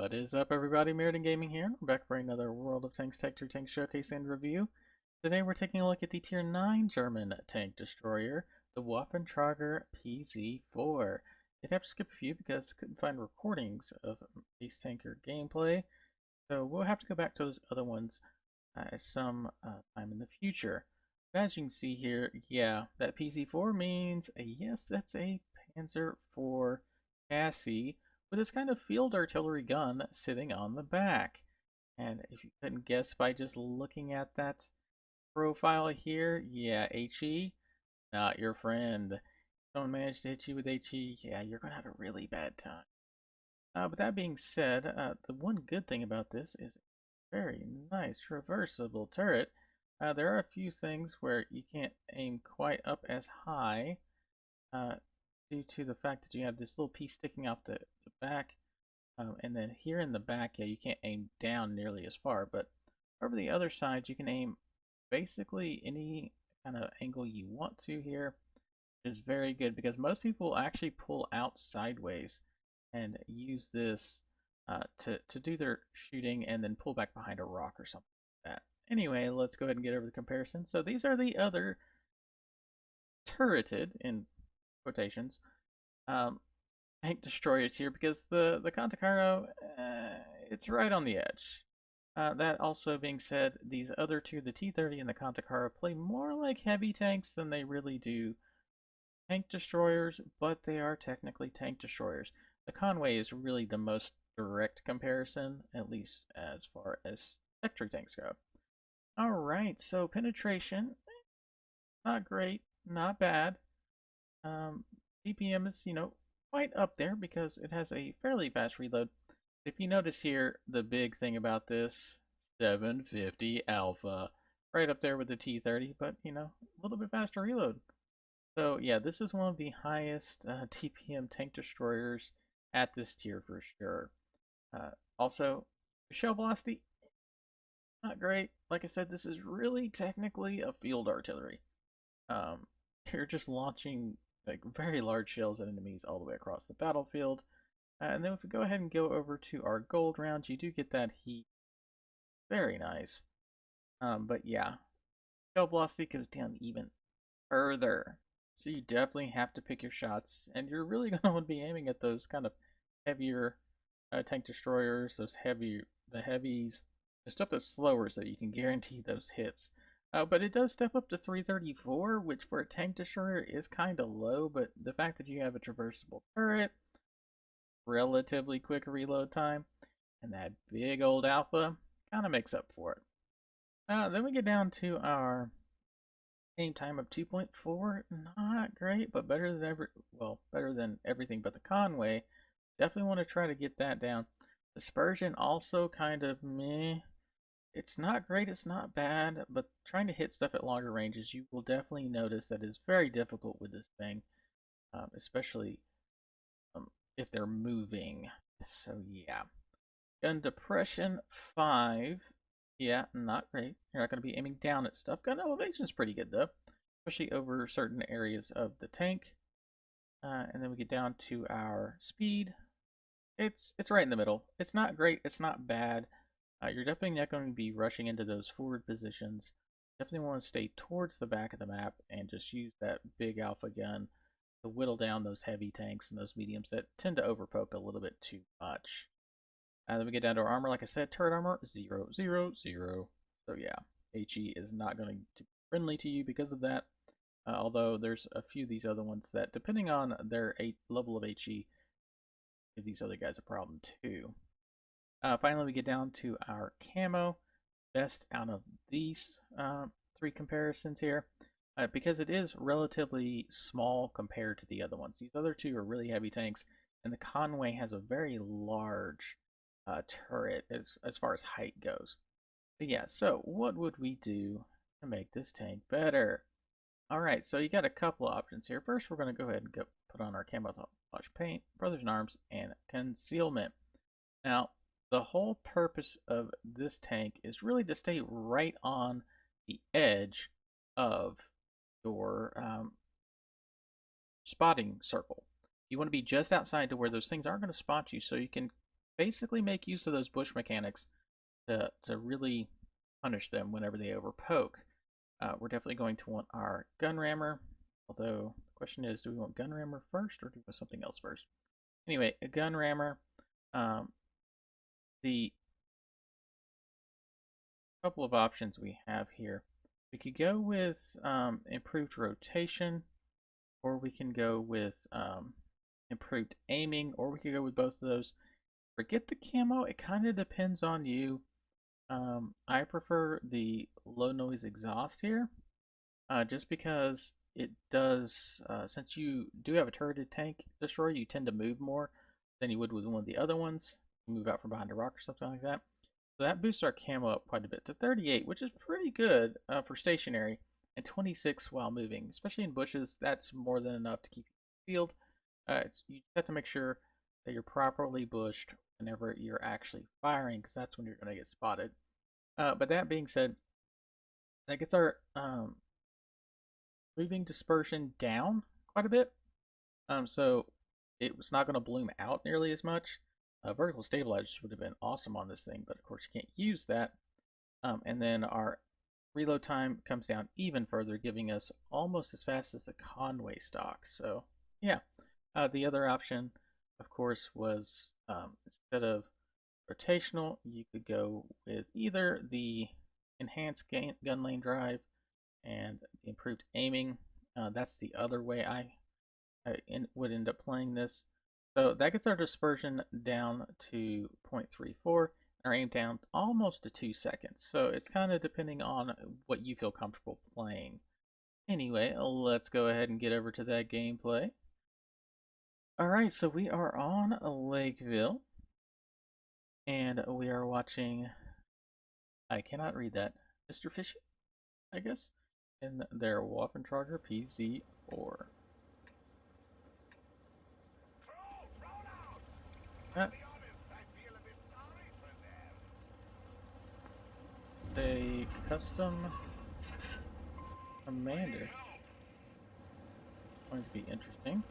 What is up, everybody? Meriden Gaming here. We're back for another World of Tanks Tech 2 Tank Showcase and Review. Today we're taking a look at the Tier 9 German tank destroyer, the Waffenträger PZ4. Did have to skip a few because I couldn't find recordings of these tanker gameplay, so we'll have to go back to those other ones some time in the future. But as you can see here, yeah, that PZ4 means, yes, that's a Panzer IV chassis with this kind of field artillery gun sitting on the back. And if you couldn't guess by just looking at that profile here, yeah, HE, not your friend. If someone managed to hit you with HE, yeah, you're going to have a really bad time. But that being said, the one good thing about this is a very nice reversible turret. There are a few things where you can't aim quite up as high uh, due to the fact that you have this little piece sticking out the back. And then here in the back, yeah, you can't aim down nearly as far, but over the other side, you can aim basically any kind of angle you want to here, which is very good because most people actually pull out sideways and use this to do their shooting and then pull back behind a rock or something like that. Anyway, let's go ahead and get over the comparison. So these are the other turreted, in quotations, um, tank destroyers here because the Contacarno, it's right on the edge. That also being said, these other two, the T-30 and the Contacara, play more like heavy tanks than they really do tank destroyers, but they are technically tank destroyers. The Conway is really the most direct comparison, at least as far as sector tanks go. Alright, so penetration, not great, not bad. DPM is, quite up there because it has a fairly fast reload. If you notice here, the big thing about this, 750 alpha, right up there with the T-30, but a little bit faster reload. So yeah, this is one of the highest TPM tank destroyers at this tier for sure. Also, shell velocity, not great. Like I said, this is really technically a field artillery. Um, you're just launching like very large shells at enemies all the way across the battlefield. And then if we go ahead and go over to our gold rounds, you do get that heat. Very nice. But yeah, shell velocity goes down even further. So you definitely have to pick your shots, and you're really going to want to be aiming at those kind of heavier tank destroyers, the heavies, the stuff that's slower so you can guarantee those hits. But it does step up to 334, which for a tank destroyer is kind of low, but the fact that you have a traversable turret, relatively quick reload time, and that big old alpha kind of makes up for it. Then we get down to our aim time of 2.4. Not great, but better than everything but the Conway. Definitely want to try to get that down. Dispersion also kind of meh. It's not great, it's not bad, but trying to hit stuff at longer ranges, you will definitely notice that it's very difficult with this thing, especially if they're moving. So yeah. Gun depression 5. Yeah, not great. You're not going to be aiming down at stuff. Gun elevation is pretty good though, especially over certain areas of the tank. And then we get down to our speed. It's right in the middle. It's not great. It's not bad. You're definitely not going to be rushing into those forward positions. Definitely want to stay towards the back of the map and just use that big alpha gun to whittle down those heavy tanks and those mediums that tend to overpoke a little bit too much. And then we get down to our armor. Like I said, turret armor 0, 0, 0. So yeah, HE is not going to be friendly to you because of that. Although there's a few of these other ones that, depending on their level of HE, give these other guys a problem too. Finally, we get down to our camo. Best out of these three comparisons here. Because it is relatively small compared to the other ones. These other two are really heavy tanks, and the Conway has a very large turret as far as height goes. But yeah, so what would we do to make this tank better? Alright, so you got a couple of options here. First, we're going to go ahead and put on our camouflage paint, Brothers in Arms, and concealment. Now, the whole purpose of this tank is really to stay right on the edge of your spotting circle. You want to be just outside to where those things aren't going to spot you so you can basically make use of those bush mechanics to really punish them whenever they overpoke. We're definitely going to want our gun rammer, although the question is, do we want gun rammer first or do we want something else first? Anyway, a gun rammer. The couple of options we have here. We could go with improved rotation, or we can go with improved aiming, or we could go with both of those. Forget the camo, it kind of depends on you. I prefer the low noise exhaust here, just because it does, since you do have a turreted tank destroyer, you tend to move more than you would with one of the other ones. You move out from behind a rock or something like that. So that boosts our camo up quite a bit to 38, which is pretty good for stationary, and 26 while moving. Especially in bushes, that's more than enough to keep you concealed. You have to make sure that you're properly bushed whenever you're actually firing, because that's when you're going to get spotted. But that being said, that gets our moving dispersion down quite a bit. So it was not going to bloom out nearly as much. Vertical stabilizers would have been awesome on this thing, but of course you can't use that. And then our reload time comes down even further, giving us almost as fast as the Conway stock. So yeah, the other option, of course, was instead of rotational, you could go with either the enhanced gun lane drive and the improved aiming. That's the other way I would end up playing this. So that gets our dispersion down to 0.34 and our aim down almost to 2 seconds. So it's kind of depending on what you feel comfortable playing. Anyway, let's go ahead and get over to that gameplay. Alright, so we are on Lakeville. And we are watching, I cannot read that, Mr. Fishy, I guess, in their Waffenträger PZ4. A custom commander. Going to be interesting.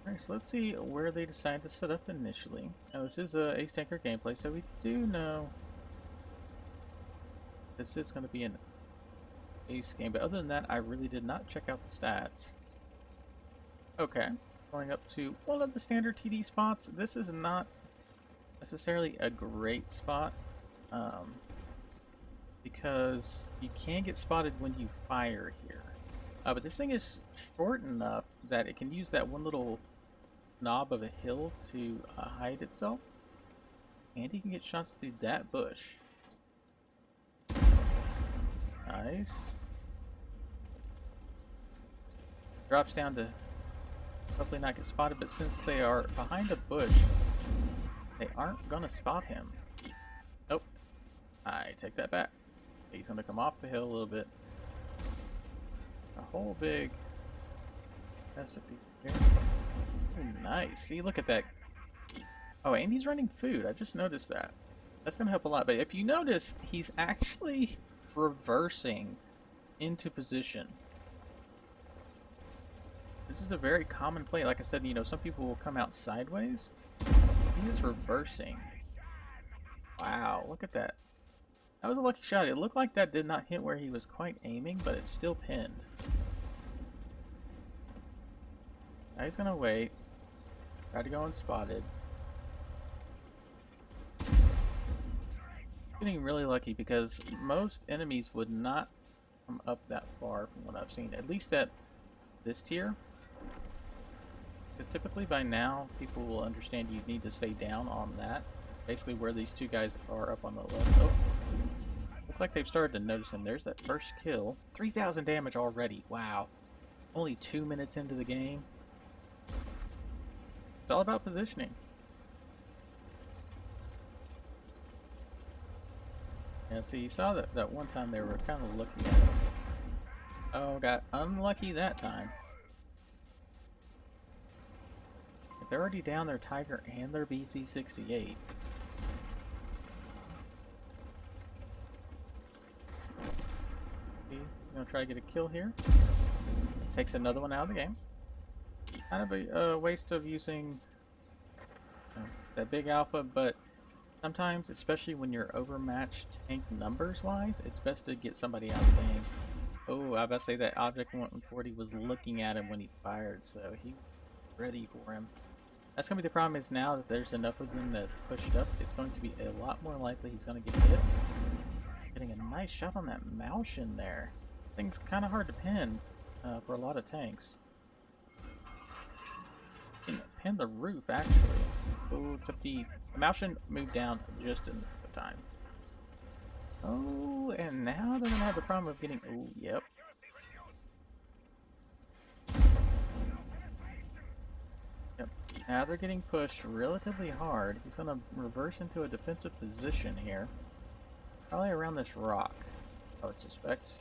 Alright, so let's see where they decide to set up initially. Now this is a Ace Tanker gameplay, so we do know this is going to be an Ace game, but other than that, I really did not check out the stats. Okay, going up to one of the standard TD spots. This is not necessarily a great spot, because you can get spotted when you fire here. But this thing is short enough that it can use that one little knob of a hill to hide itself, and you can get shots through that bush. Nice. Drops down to hopefully not get spotted, but since they are behind a bush, they aren't gonna spot him. Nope. I take that back. He's gonna come off the hill a little bit. A whole big recipe here. Ooh, nice. See, look at that. Oh, and he's running food. I just noticed that. That's gonna help a lot. But if you notice, he's actually reversing into position. This is a very common play. Like I said, you know, some people will come out sideways. He is reversing. Wow, look at that. That was a lucky shot. It looked like that did not hit where he was quite aiming, but it's still pinned. Now he's gonna wait. Try to go unspotted. Getting really lucky because most enemies would not come up that far from what I've seen. At least at this tier. Because typically by now people will understand you need to stay down on that. Basically where these two guys are up on the left. Oh. Look like they've started to notice him. There's that first kill. 3,000 damage already. Wow. Only 2 minutes into the game. It's all about positioning. Yeah, see, you saw that one time they were kind of looking at it. Oh, got unlucky that time. If they're already down their Tiger and their BC-68. See, gonna try to get a kill here. Takes another one out of the game. Kind of a waste of using that big alpha, but sometimes, especially when you're overmatched tank numbers wise, it's best to get somebody out of the game. Oh, I was about to say that Object 140 was looking at him when he fired, so he was ready for him. That's going to be the problem is now that there's enough of them that pushed up, it's going to be a lot more likely he's going to get hit. Getting a nice shot on that mouse in there. Thing's kind of hard to pin for a lot of tanks. You can pin the roof, actually. Oh, except the Malshin moved down just in the time. Oh, and now they're gonna have the problem of getting. Oh, yep. Yep. Now they're getting pushed relatively hard. He's gonna reverse into a defensive position here. Probably around this rock, I would suspect.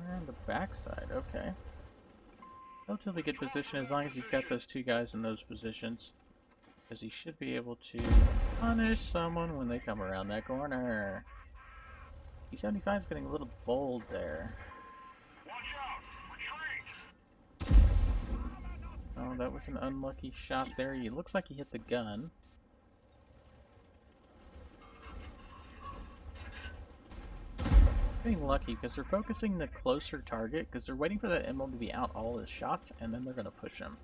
Around the backside, okay. Relatively good position as long as he's got those two guys in those positions. Because he should be able to punish someone when they come around that corner. P75 is getting a little bold there. Oh, that was an unlucky shot there. He looks like he hit the gun. Getting lucky because they're focusing the closer target because they're waiting for that emerald to be out all his shots and then they're going to push him.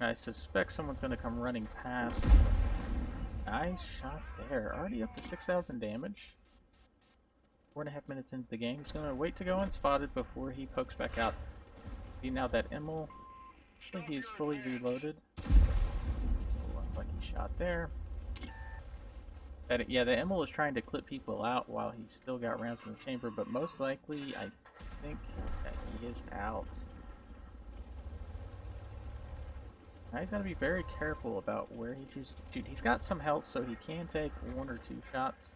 I suspect someone's going to come running past. Nice shot there. Already up to 6,000 damage. 4.5 minutes into the game. He's going to wait to go unspotted before he pokes back out. See now that emerald, he's fully reloaded. Lucky shot there. Yeah, the Emil is trying to clip people out while he's still got rounds in the chamber, but most likely, I think that he is out. Now he's got to be very careful about where he chooses to shoot. He's got some health, so he can take 1 or 2 shots.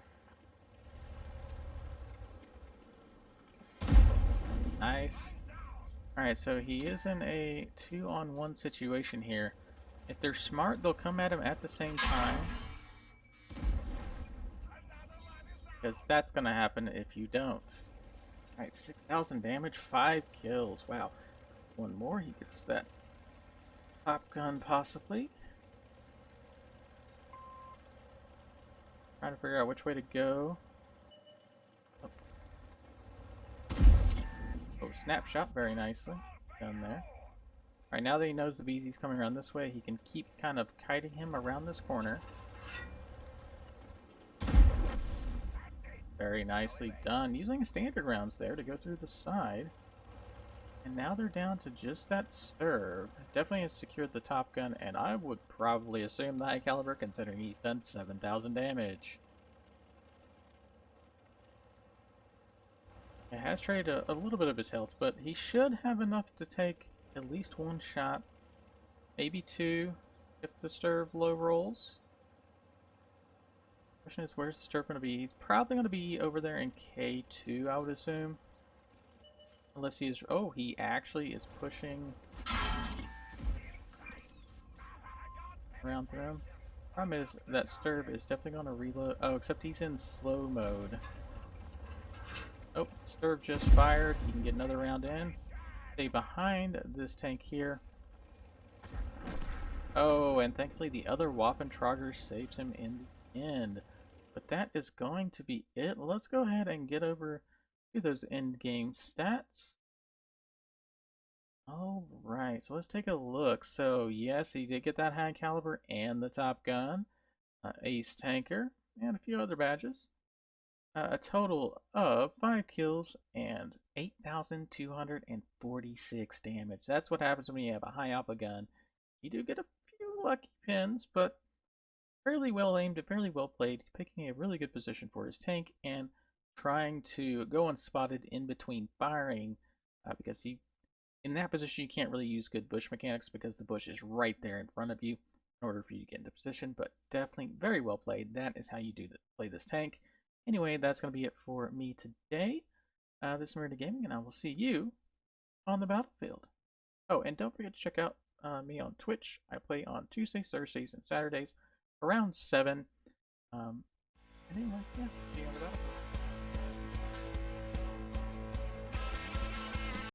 Nice. Alright, so he is in a 2-on-1 situation here. If they're smart, they'll come at him at the same time. Because that's going to happen if you don't. Alright, 6,000 damage, 5 kills. Wow. 1 more, he gets that top gun possibly. Trying to figure out which way to go. Oh, snapshot, very nicely done there. Alright, now that he knows the BZ's coming around this way, he can keep kind of kiting him around this corner. Very nicely done. Using standard rounds there to go through the side. And now they're down to just that serve. Definitely has secured the top gun, and I would probably assume the high caliber considering he's done 7,000 damage. It has traded a little bit of his health, but he should have enough to take at least 1 shot, maybe 2 if the serve low rolls. Question is, where's the serve going to be? He's probably going to be over there in K2, I would assume. Unless he is... Oh, he actually is pushing around through him. Problem is, that Sturb is definitely going to reload. Oh, except he's in slow mode. Oh, Sturb just fired. He can get another round in. Stay behind this tank here. Oh, and thankfully the other Waffenträger saves him in the end. But that is going to be it. Let's go ahead and get over to those end game stats. Alright, so let's take a look. So yes, he did get that high caliber and the top gun, ace tanker, and a few other badges. A total of 5 kills and 8,246 damage. That's what happens when you have a high alpha gun. You do get a few lucky pins, but fairly well aimed and fairly well played, picking a really good position for his tank and trying to go unspotted in between firing because he, in that position, you can't really use good bush mechanics because the bush is right there in front of you in order for you to get into position, but definitely very well played. That is how you play this tank. Anyway, that's going to be it for me today. This is Marina Gaming, and I will see you on the battlefield. Oh, and don't forget to check out me on Twitch. I play on Tuesdays, Thursdays, and Saturdays around 7. And anyway, yeah, see you on the battlefield.